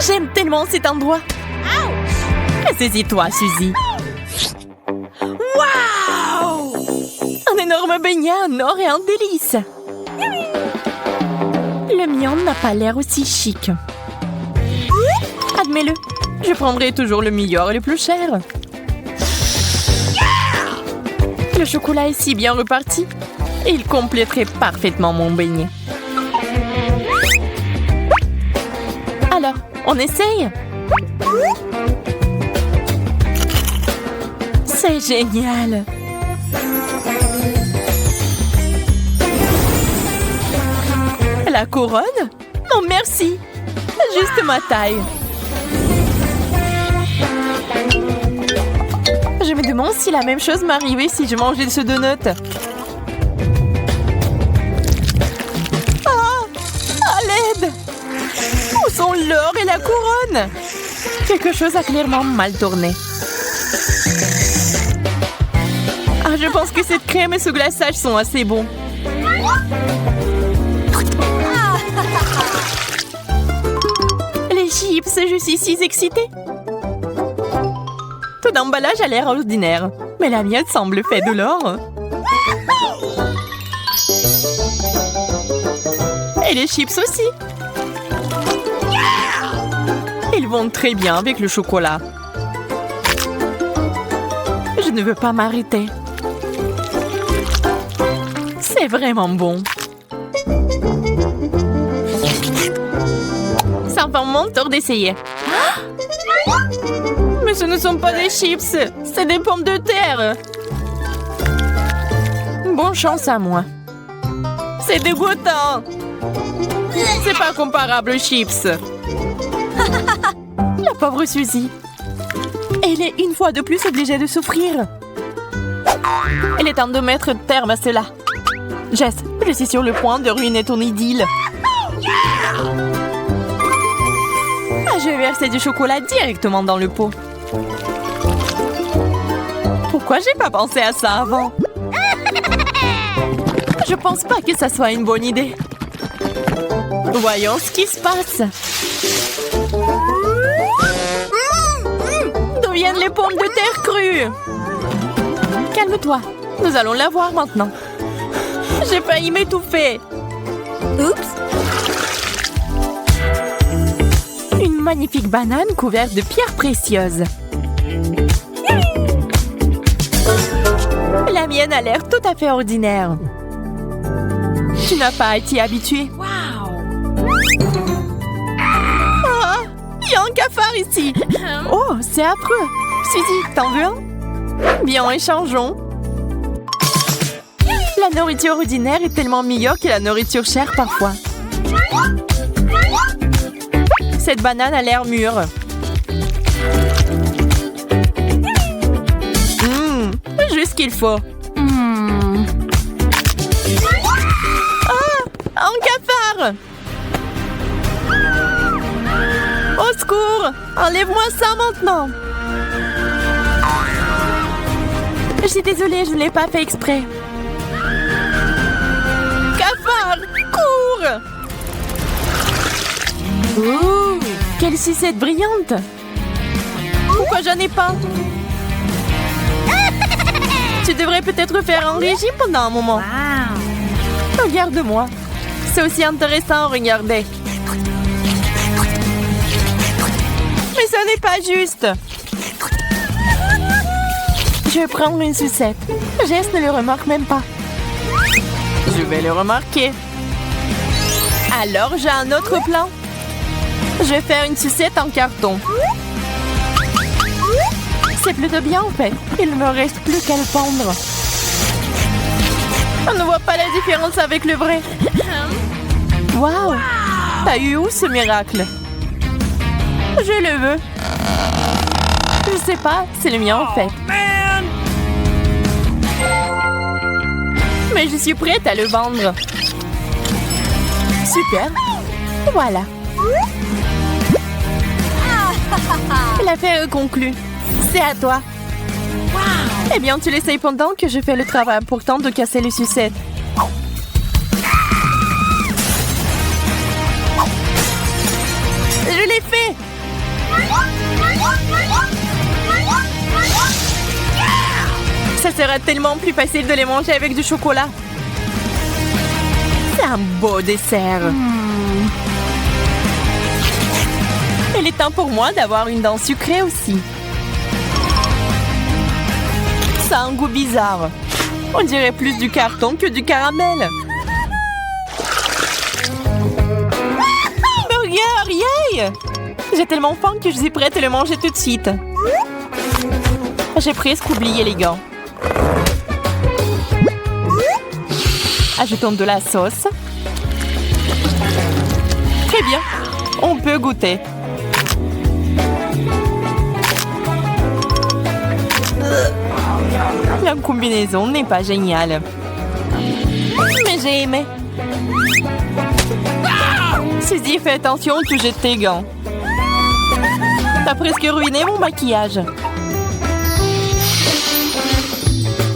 J'aime tellement cet endroit. Saisis-toi, Suzy. Wow! Un énorme beignet en or et en délice. Le mien n'a pas l'air aussi chic. Admets-le, je prendrai toujours le meilleur et le plus cher. Le chocolat est si bien reparti. Il compléterait parfaitement mon beignet. Alors, on essaye? C'est génial! La couronne? Non, merci! Juste ma taille. Je me demande si la même chose m'arrivait si je mangeais ce donut. Ah! À l'aide! Où sont l'or et la couronne? Quelque chose a clairement mal tourné. Ah, je pense que cette crème et ce glaçage sont assez bons. Les chips, je suis si excitée. Tout l'emballage a l'air ordinaire, mais la mienne semble faite de l'or. Et les chips aussi. Ils vont très bien avec le chocolat. Je ne veux pas m'arrêter. C'est vraiment bon. Ça va mon tour d'essayer. Mais ce ne sont pas des chips, c'est des pommes de terre. Bonne chance à moi. C'est dégoûtant. C'est pas comparable aux chips. La pauvre Suzy. Elle est une fois de plus obligée de souffrir. Il est temps de mettre terme à cela. Jess, je suis sur le point de ruiner ton idylle. Je vais verser du chocolat directement dans le pot. Pourquoi j'ai pas pensé à ça avant? Je pense pas que ça soit une bonne idée. Voyons ce qui se passe. D'où viennent les pommes de terre crues? Calme-toi, nous allons la voir maintenant. J'ai failli m'étouffer. Oups. Une magnifique banane couverte de pierres précieuses. La mienne a l'air tout à fait ordinaire. Tu n'as pas été habituée. Ah, il y a un cafard ici. Oh, c'est affreux. Suzy, t'en veux un? Bien, échangeons. La nourriture ordinaire est tellement meilleure que la nourriture chère parfois. Cette banane a l'air mûre. Juste ce qu'il faut. Ah! Un cafard! Au secours! Enlève-moi ça maintenant! Je suis désolée, je ne l'ai pas fait exprès. Cafard! Cours! Ouh! Quelle sucette brillante! Pourquoi j'en ai pas? Tu devrais peut-être faire un régime pendant un moment. Wow. Regarde-moi. C'est aussi intéressant à regarder. Mais ce n'est pas juste. Je vais prendre une sucette. Jess ne le remarque même pas. Je vais le remarquer. Alors, j'ai un autre plan. Je vais faire une sucette en carton. C'est plutôt bien en fait. Il ne me reste plus qu'à le pendre. On ne voit pas la différence avec le vrai. Waouh! T'as eu où ce miracle? Je le veux. Je sais pas, c'est le mien en fait. Mais je suis prête à le vendre. Super. Voilà. L'affaire est conclue. C'est à toi. Wow. Eh bien, tu l'essayes pendant que je fais le travail important de casser les sucettes. Je l'ai fait! sera tellement plus facile de les manger avec du chocolat. C'est un beau dessert. Il est temps pour moi d'avoir une dent sucrée aussi. Ça a un goût bizarre. On dirait plus du carton que du caramel. Burger, yay! J'ai tellement faim que je suis prête à le manger tout de suite. J'ai presque oublié les gants. Ajoutons de la sauce. Très bien, on peut goûter. La combinaison n'est pas géniale. Mais j'ai aimé. Suzy, fais attention, tu jettes tes gants. T'as presque ruiné mon maquillage.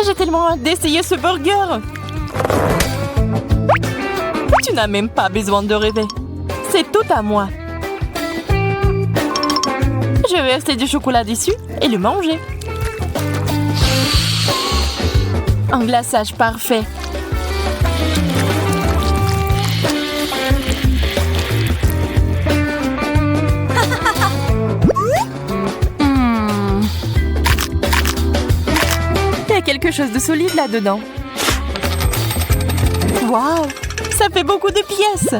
J'ai tellement hâte d'essayer ce burger. Tu n'as même pas besoin de rêver. C'est tout à moi. Je vais verser du chocolat dessus et le manger. Un glaçage parfait. Il y a quelque chose de solide là-dedans. Waouh! Ça fait beaucoup de pièces.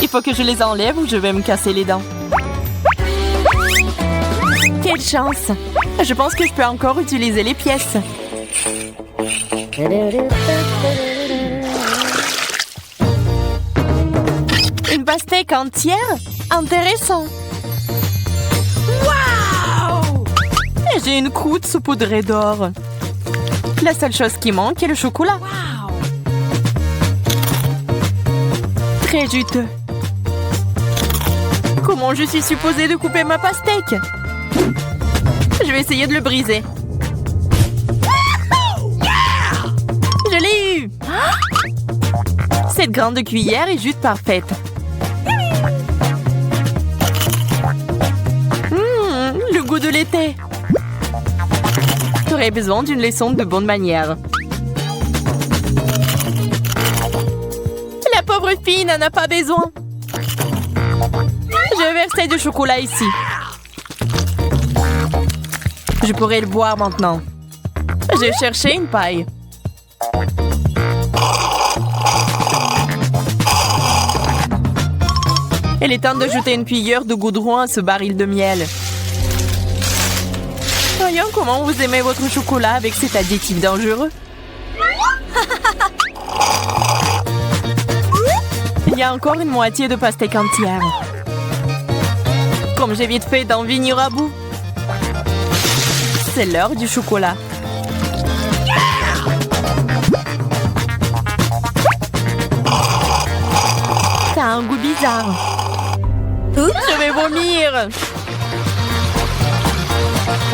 Il faut que je les enlève ou je vais me casser les dents. Quelle chance! Je pense que je peux encore utiliser les pièces. Une pastèque entière? Intéressant! Waouh! J'ai une croûte saupoudrée d'or. La seule chose qui manque est le chocolat. Wow. Très juteux. Comment je suis supposée de couper ma pastèque? Je vais essayer de le briser. Je l'ai eu! Cette grande cuillère est juste parfaite. Le goût de l'été. J'aurais besoin d'une leçon de bonne manière. La pauvre fille n'en a pas besoin. Je vais verser du chocolat ici. Je pourrais le boire maintenant. Je vais chercher une paille. Il est temps d'ajouter une cuillère de goudron à ce baril de miel. Voyons comment vous aimez votre chocolat avec cet additif dangereux. Il y a encore une moitié de pastèque entière. Comme j'ai vite fait d'en venir à bout. C'est l'heure du chocolat. Ça a un goût bizarre. Je vais vomir.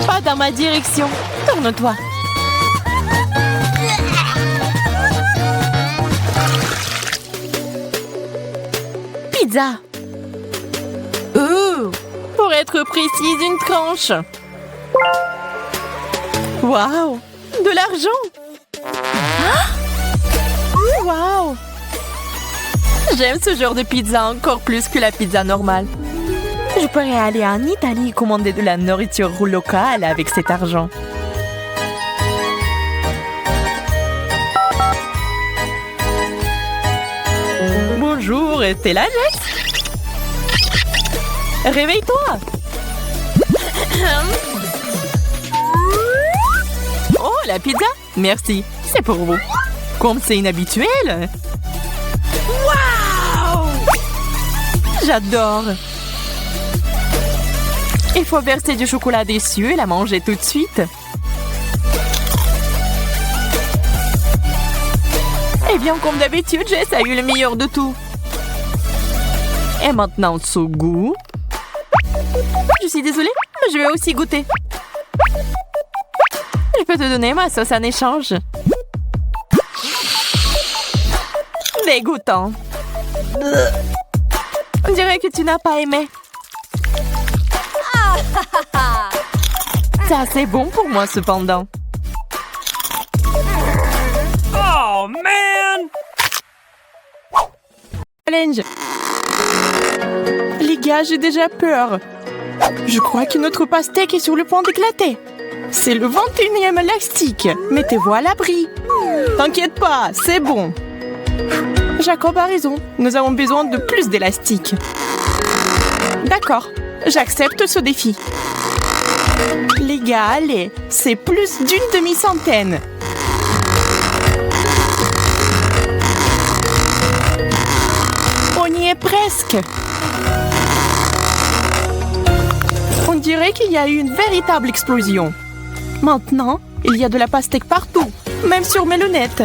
Pas dans ma direction. Tourne-toi. Pizza. Pour être précise, une tranche. Waouh! De l'argent! Waouh! J'aime ce genre de pizza encore plus que la pizza normale. Je pourrais aller en Italie et commander de la nourriture locale avec cet argent. Bonjour, t'es là, Jess? Réveille-toi! Oh, la pizza? Merci, c'est pour vous. Comme c'est inhabituel. Waouh! J'adore. Il faut verser du chocolat dessus et la manger tout de suite. Eh bien, comme d'habitude, Jess a eu le meilleur de tout. Et maintenant, ce goût. Je suis désolée, mais je vais aussi goûter. Je peux te donner ma sauce en échange. Dégoûtant. On dirait que tu n'as pas aimé. C'est assez bon pour moi, cependant. Oh, man! Challenge. Les gars, j'ai déjà peur. Je crois que notre pastèque est sur le point d'éclater. C'est le 21e élastique. Mettez-vous à l'abri. T'inquiète pas, c'est bon. Jacob a raison. Nous avons besoin de plus d'élastique. D'accord, j'accepte ce défi. Les gars, allez, c'est plus d'une demi-centaine. On y est presque. On dirait qu'il y a eu une véritable explosion. Maintenant, il y a de la pastèque partout, même sur mes lunettes.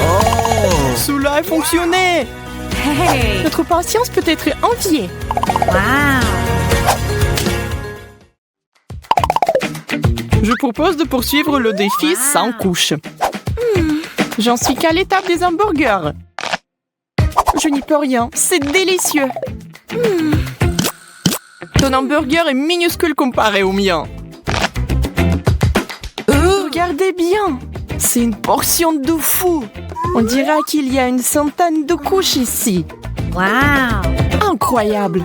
Oh! Cela a fonctionné. Hey! Notre patience peut être enviée. Wow! Je propose de poursuivre le défi sans couche. J'en suis qu'à l'étape des hamburgers. Je n'y peux rien, c'est délicieux. Ton hamburger est minuscule comparé au mien. Regardez bien, c'est une portion de fou. On dira qu'il y a une centaine de couches ici. Wow! Incroyable.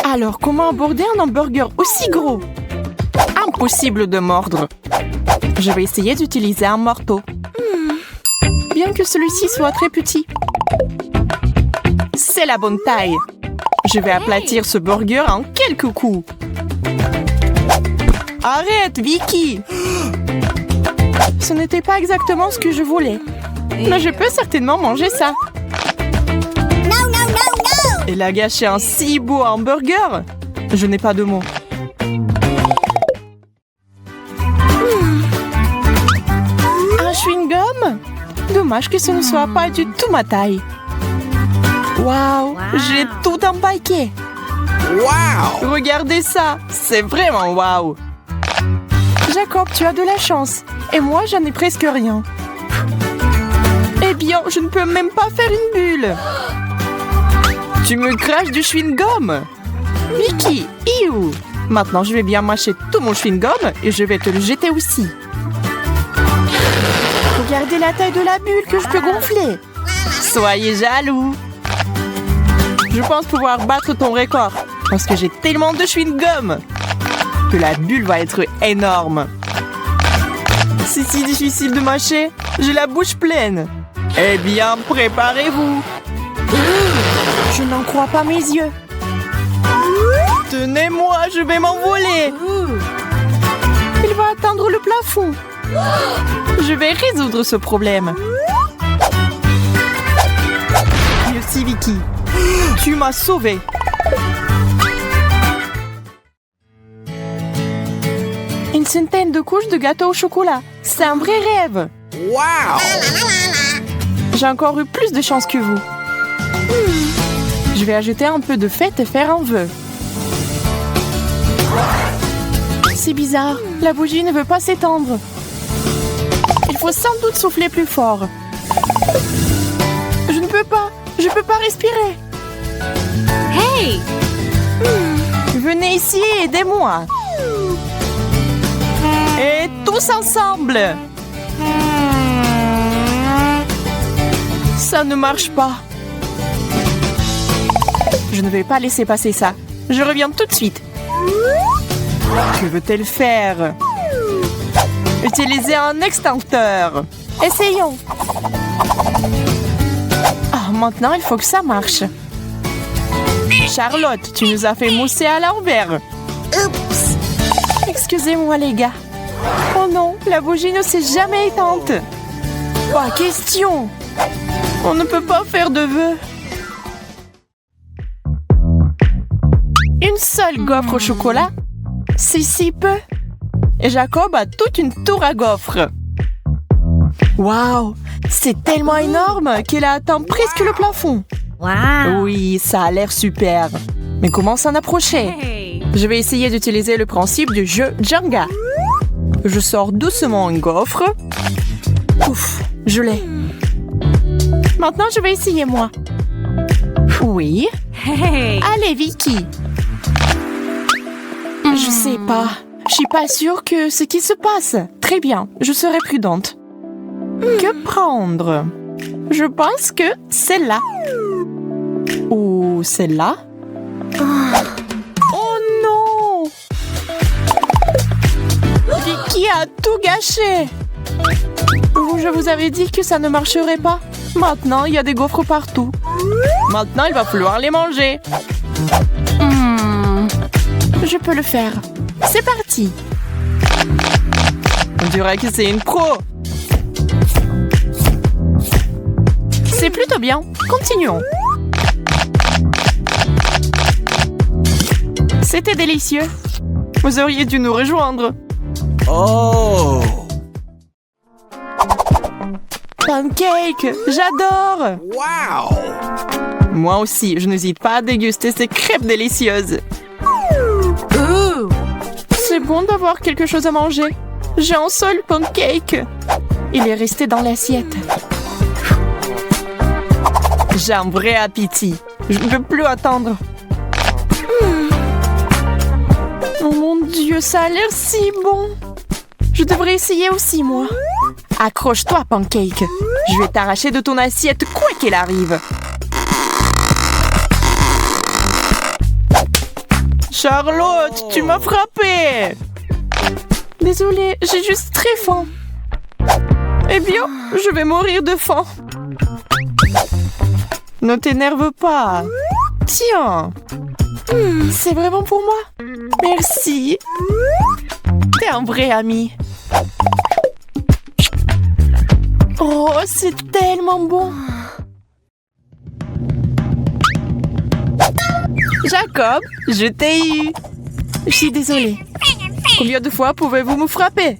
Alors, comment aborder un hamburger aussi gros? Impossible de mordre. Je vais essayer d'utiliser un marteau. Bien que celui-ci soit très petit. C'est la bonne taille. Je vais aplatir ce burger en quelques coups. Arrête, Vicky! Ce n'était pas exactement ce que je voulais. Mais je peux certainement manger ça. Elle a gâché un si beau hamburger. Je n'ai pas de mots. Un chewing-gum? Dommage que ce ne soit pas du tout ma taille. Waouh, j'ai tout empaqué. Wow! Regardez ça, c'est vraiment waouh. Jacob, tu as de la chance. Et moi, j'en ai presque rien. Eh bien, je ne peux même pas faire une bulle. Tu me craches du chewing-gum. Vicky, iou. Maintenant, je vais bien mâcher tout mon chewing-gum et je vais te le jeter aussi. Regardez la taille de la bulle que je peux gonfler. Soyez jaloux. Je pense pouvoir battre ton record parce que j'ai tellement de chewing-gum que la bulle va être énorme. C'est si difficile de mâcher. J'ai la bouche pleine. Eh bien, préparez-vous. Je n'en crois pas mes yeux. Tenez-moi, je vais m'envoler. Il va atteindre le plafond. Je vais résoudre ce problème. Merci, Vicky. Tu m'as sauvée. Une centaine de couches de gâteau au chocolat. C'est un vrai rêve. Wow! J'ai encore eu plus de chance que vous. Je vais ajouter un peu de fête et faire un vœu. C'est bizarre. La bougie ne veut pas s'étendre. Il faut sans doute souffler plus fort. Je ne peux pas. Je ne peux pas respirer. Hey! Venez ici et aidez-moi. Et tous ensemble. Ça ne marche pas. Je ne vais pas laisser passer ça. Je reviens tout de suite. Que veut-elle faire? Utiliser un extincteur. Essayons. Ah, maintenant, il faut que ça marche. Charlotte, tu nous as fait mousser à l'envers. Oups. Excusez-moi, les gars. Oh non, la bougie ne s'est jamais éteinte. Pas question. On ne peut pas faire de vœux. Une seule gaufre au chocolat? C'est si peu. Et Jacob a toute une tour à gaufres. Waouh! C'est tellement énorme qu'elle atteint presque le plafond. Wow! Oui, ça a l'air super. Mais comment s'en approcher? Hey! Je vais essayer d'utiliser le principe du jeu Jenga. Je sors doucement une gaufre. Ouf, je l'ai. Maintenant, je vais essayer moi. Oui. Hey! Allez, Vicky. Je sais pas. Je suis pas sûre que ce qui se passe. Très bien, je serai prudente. Que prendre? Je pense que celle-là. Ou celle-là? Oh non! Vicky a tout gâché! Je vous avais dit que ça ne marcherait pas. Maintenant, il y a des gaufres partout. Maintenant, il va falloir les manger. Je peux le faire. C'est parti. On dirait que c'est une pro. C'est plutôt bien. Continuons. C'était délicieux. Vous auriez dû nous rejoindre. Oh! Pancake, j'adore. Wow! Moi aussi, je n'hésite pas à déguster ces crêpes délicieuses. C'est bon d'avoir quelque chose à manger. J'ai un seul pancake. Il est resté dans l'assiette. J'ai un vrai appétit. Je ne peux plus attendre. Oh mon Dieu, ça a l'air si bon. Je devrais essayer aussi, moi. Accroche-toi, Pancake. Je vais t'arracher de ton assiette quoi qu'il arrive. Charlotte, tu m'as frappée. Désolée, j'ai juste très faim. Eh bien, je vais mourir de faim. Ne t'énerve pas. Tiens. C'est vraiment pour moi. Merci. T'es un vrai ami. Oh, c'est tellement bon. Jacob, je t'ai eu. Je suis désolée. Combien de fois pouvez-vous me frapper?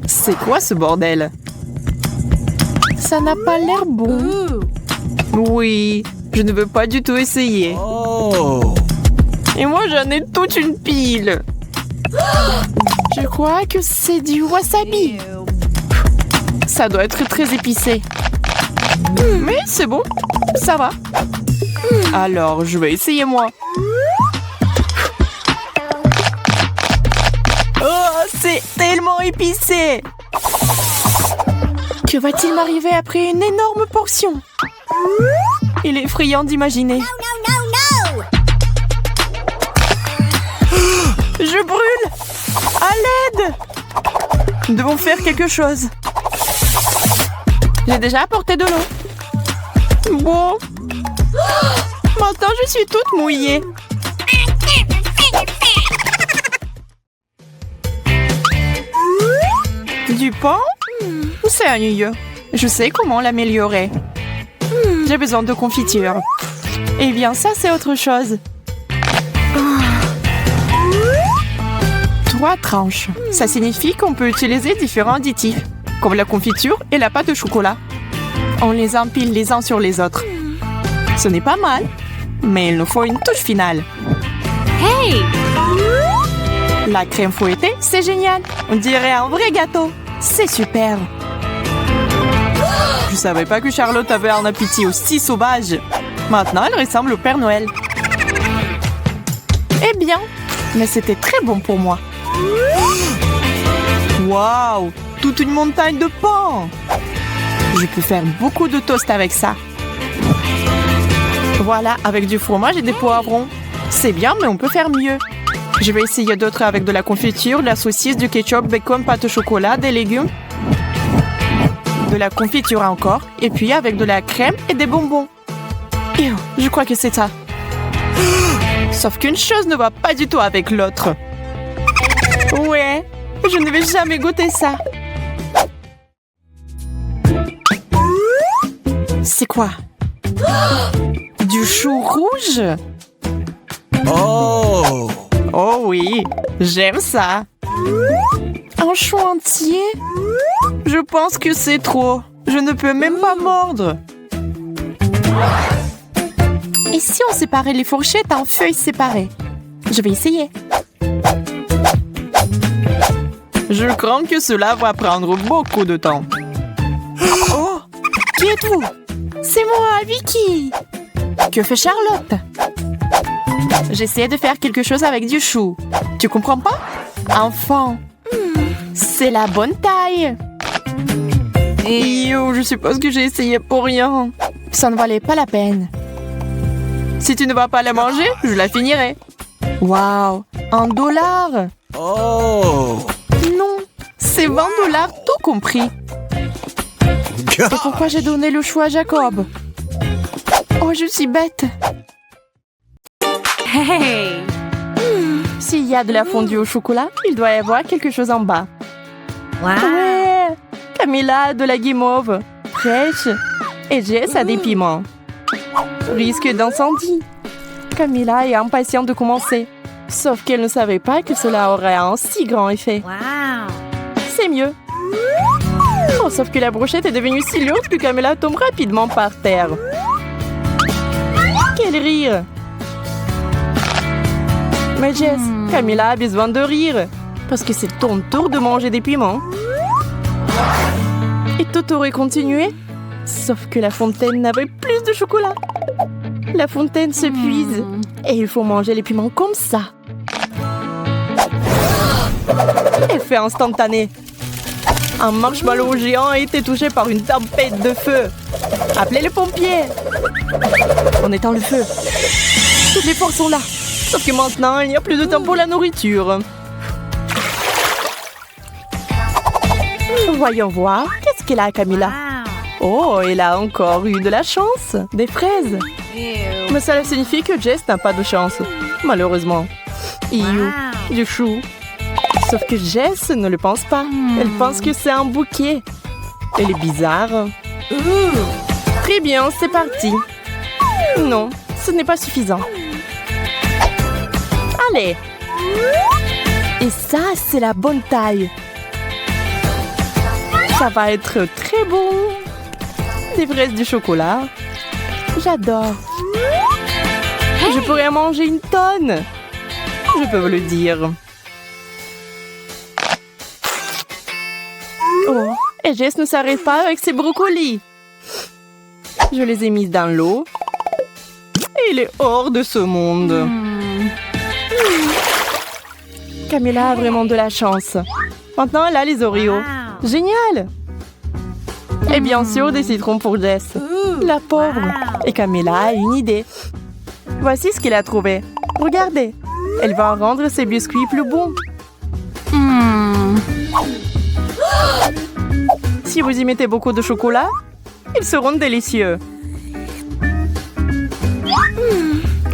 C'est quoi ce bordel? Ça n'a pas l'air bon. Oui, je ne veux pas du tout essayer. Oh! Et moi, j'en ai toute une pile. Je crois que c'est du wasabi. Ça doit être très épicé. Mais c'est bon, ça va. Alors, je vais essayer moi. Oh, c'est tellement épicé. Que va-t-il m'arriver après une énorme portion? Il est effrayant d'imaginer. Je brûle! À l'aide! Nous devons faire quelque chose. J'ai déjà apporté de l'eau. Bon. Maintenant, je suis toute mouillée. Du pain? C'est ennuyeux. Je sais comment l'améliorer. J'ai besoin de confiture. Eh bien, ça, c'est autre chose. 3 tranches. Ça signifie qu'on peut utiliser différents additifs, comme la confiture et la pâte de chocolat. On les empile les uns sur les autres. Ce n'est pas mal, mais il nous faut une touche finale. Hey! La crème fouettée, c'est génial. On dirait un vrai gâteau. C'est super. Je savais pas que Charlotte avait un appétit aussi sauvage. Maintenant, elle ressemble au Père Noël. Eh bien, mais c'était très bon pour moi. Waouh! Toute une montagne de pain! Je peux faire beaucoup de toast avec ça. Voilà, avec du fromage et des poivrons. C'est bien, mais on peut faire mieux. Je vais essayer d'autres avec de la confiture, de la saucisse, du ketchup, bacon, pâte au chocolat, des légumes. De la confiture encore. Et puis avec de la crème et des bonbons. Je crois que c'est ça. Sauf qu'une chose ne va pas du tout avec l'autre. Ouais, je ne vais jamais goûter ça. C'est quoi? Du chou rouge? Oh! Oh oui, j'aime ça. Un chou entier? Je pense que c'est trop. Je ne peux même pas mordre. Et si on séparait les fourchettes en feuilles séparées? Je vais essayer. Je crains que cela va prendre beaucoup de temps. Oh! Qui êtes-vous? C'est moi, Vicky! Que fait Charlotte? J'essaie de faire quelque chose avec du chou. Tu comprends pas? Enfant. C'est la bonne taille. Je suppose que j'ai essayé pour rien. Ça ne valait pas la peine. Si tu ne vas pas la manger, je la finirai. Waouh, $1. Oh. Non, c'est $20 tout compris. C'est pourquoi j'ai donné le choix à Jacob. Oh, je suis bête. Hey! S'il y a de la fondue au chocolat, il doit y avoir quelque chose en bas. Wow! Ouais! Camilla a de la guimauve fraîche et Jess a des piments. Risque d'incendie. Camilla est impatiente de commencer. Sauf qu'elle ne savait pas que cela aurait un si grand effet. Wow! C'est mieux. Oh, sauf que la brochette est devenue si lourde que Camilla tombe rapidement par terre. Quel rire! Mais Jess, Camilla a besoin de rire. Parce que c'est ton tour de manger des piments. Et tout aurait continué. Sauf que la fontaine n'avait plus de chocolat. La fontaine se puise. Et il faut manger les piments comme ça. Effet instantané. Un marshmallow géant a été touché par une tempête de feu. Appelez les pompiers. On éteint le feu. Toutes les forces sont là. Sauf que maintenant, il n'y a plus de temps pour la nourriture. Voyons voir. Qu'est-ce qu'elle a, Camilla? Oh, elle a encore eu de la chance. Des fraises. Mais cela signifie que Jess n'a pas de chance. Malheureusement. Du chou. Sauf que Jess ne le pense pas. Elle pense que c'est un bouquet. Elle est bizarre. Très bien, c'est parti. Non, ce n'est pas suffisant. Allez. Et ça, c'est la bonne taille. Ça va être très bon. Des fraises du chocolat. J'adore. Je pourrais en manger une tonne. Je peux vous le dire. Oh, et Jess ne s'arrête pas avec ses brocolis. Je les ai mises dans l'eau. Et il est hors de ce monde. Camilla a vraiment de la chance. Maintenant, elle a les Oreos. Génial! Et bien sûr, des citrons pour Jess. La pauvre. Et Camilla a une idée. Voici ce qu'elle a trouvé. Regardez. Elle va rendre ses biscuits plus bons. Si vous y mettez beaucoup de chocolat, ils seront délicieux.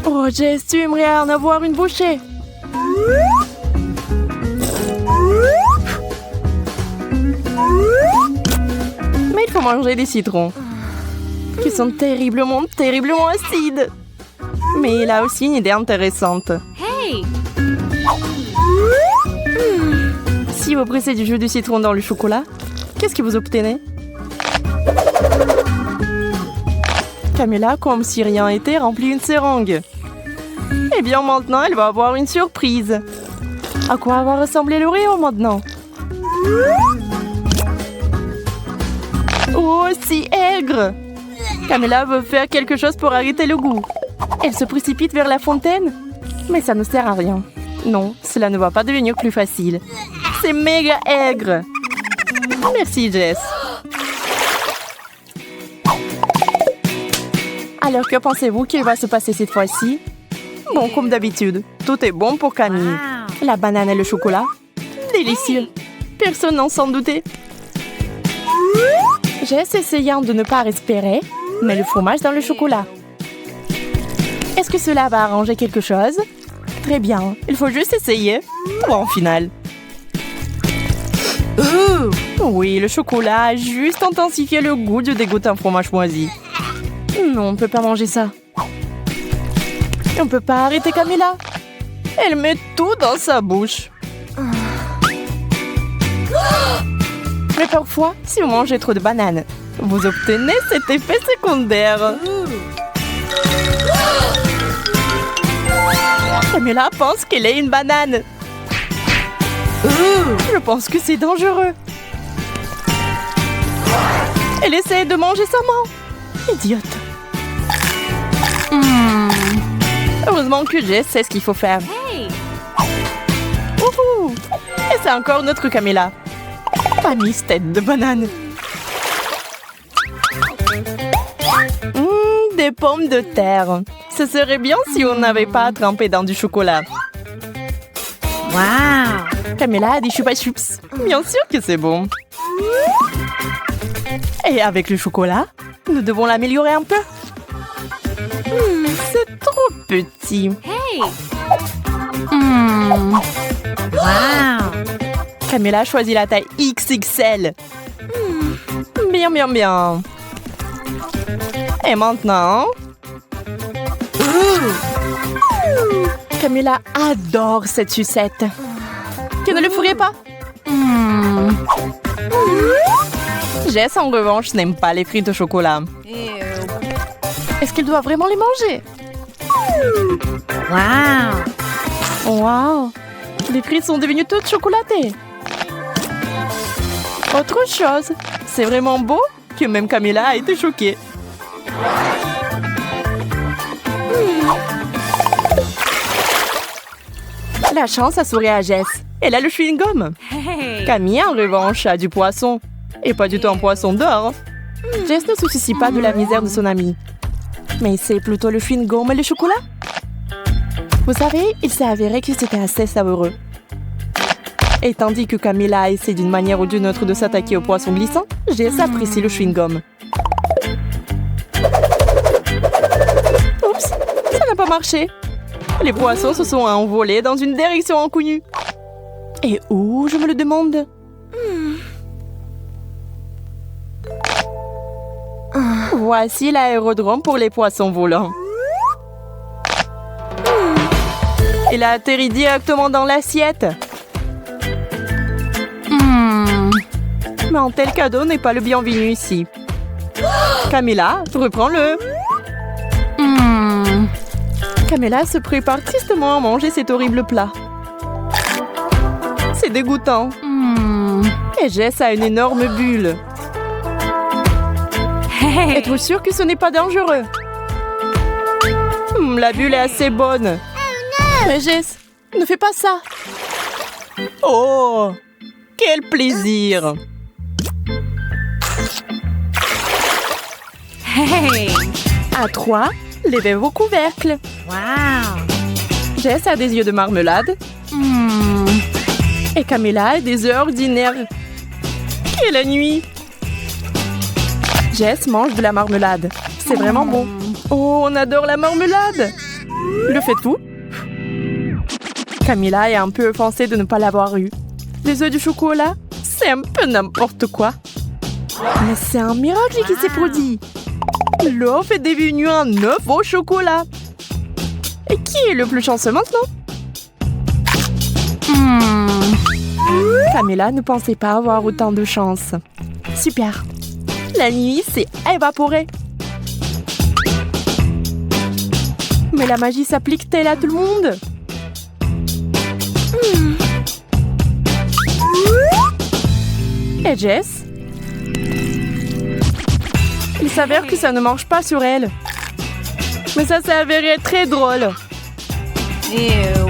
Oh, Jess, tu aimerais en avoir une bouchée. Mais il faut manger des citrons, qui sont terriblement, terriblement acides. Mais il a aussi une idée intéressante. Hey! Si vous pressez du jus de citron dans le chocolat, qu'est-ce que vous obtenez? Camilla, comme si rien n'était, remplit une seringue. Eh bien, maintenant, elle va avoir une surprise. À quoi va ressembler l'Oreo maintenant? Oh, si aigre! Camilla veut faire quelque chose pour arrêter le goût. Elle se précipite vers la fontaine, mais ça ne sert à rien. Non, cela ne va pas devenir plus facile. C'est méga aigre! Merci, Jess. Alors, que pensez-vous qu'il va se passer cette fois-ci? Bon, comme d'habitude, tout est bon pour Camille. La banane et le chocolat, délicieux. Personne n'en s'en doutait. Jess essayant de ne pas respirer, met le fromage dans le chocolat. Est-ce que cela va arranger quelque chose? Très bien, il faut juste essayer. Bon, final. Oui, le chocolat a juste intensifié le goût du dégoûtant fromage moisi. Non, on ne peut pas manger ça. On ne peut pas arrêter Camilla. Elle met tout dans sa bouche. Mais parfois, si vous mangez trop de bananes, vous obtenez cet effet secondaire. Camilla pense qu'elle est une banane. Je pense que c'est dangereux. Elle essaie de manger sa main. Idiote. Heureusement que Jess sait ce qu'il faut faire. Hey! Wouhou! Et c'est encore notre Camilla. Pas mise tête de banane. Des pommes de terre. Ce serait bien si on n'avait pas à tremper dans du chocolat. Wow! Camilla a des chupa chups. Bien sûr que c'est bon. Et avec le chocolat, nous devons l'améliorer un peu. C'est trop petit. Hey! Wow! Camilla choisit la taille XXL. Bien, bien, bien. Et maintenant... Camilla adore cette sucette. Tu ne le ferais pas? Jess, en revanche, n'aime pas les frites au chocolat. Est-ce qu'elle doit vraiment les manger? Wow! Wow! Les frites sont devenues toutes chocolatées. Autre chose, c'est vraiment beau que même Camilla a été choquée. La chance a souri à Jess. Elle a le chewing-gum. Hey! Camille, en revanche, a du poisson. Et pas du tout un poisson d'or. Jess ne se soucie pas de la misère de son amie. Mais c'est plutôt le chewing-gum et le chocolat. Vous savez, il s'est avéré que c'était assez savoureux. Et tandis que Camilla essaie d'une manière ou d'une autre de s'attaquer au poisson glissant, Jess apprécie le chewing-gum. Oups, ça n'a pas marché. Les poissons se sont envolés dans une direction inconnue. Et où, je me le demande? Voici l'aérodrome pour les poissons volants. Il a atterri directement dans l'assiette. Mais un tel cadeau n'est pas le bienvenu ici. Camilla, reprends-le. Camilla se prépare tristement à manger cet horrible plat. C'est dégoûtant. Et Jess a une énorme bulle. Hey! Être sûr que ce n'est pas dangereux. La bulle est assez bonne. Mais Jess, ne fais pas ça. Oh, quel plaisir. Hey! À 3, levez vos couvercles. Wow! Jess a des yeux de marmelade. Et Camilla a des œufs ordinaires. Quelle nuit! Jess mange de la marmelade. C'est vraiment bon. Oh, on adore la marmelade! Le faites-vous? Camilla est un peu offensée de ne pas l'avoir eu. Les œufs du chocolat, c'est un peu n'importe quoi. Mais c'est un miracle qui s'est produit. L'œuf est devenu un œuf au chocolat. Et qui est le plus chanceux maintenant? Camilla ne pensait pas avoir autant de chance. Super. La nuit s'est évaporée. Mais la magie s'applique-t-elle à tout le monde? Et Jess? Il s'avère que ça ne marche pas sur elle. Mais ça s'est avéré très drôle. Ew!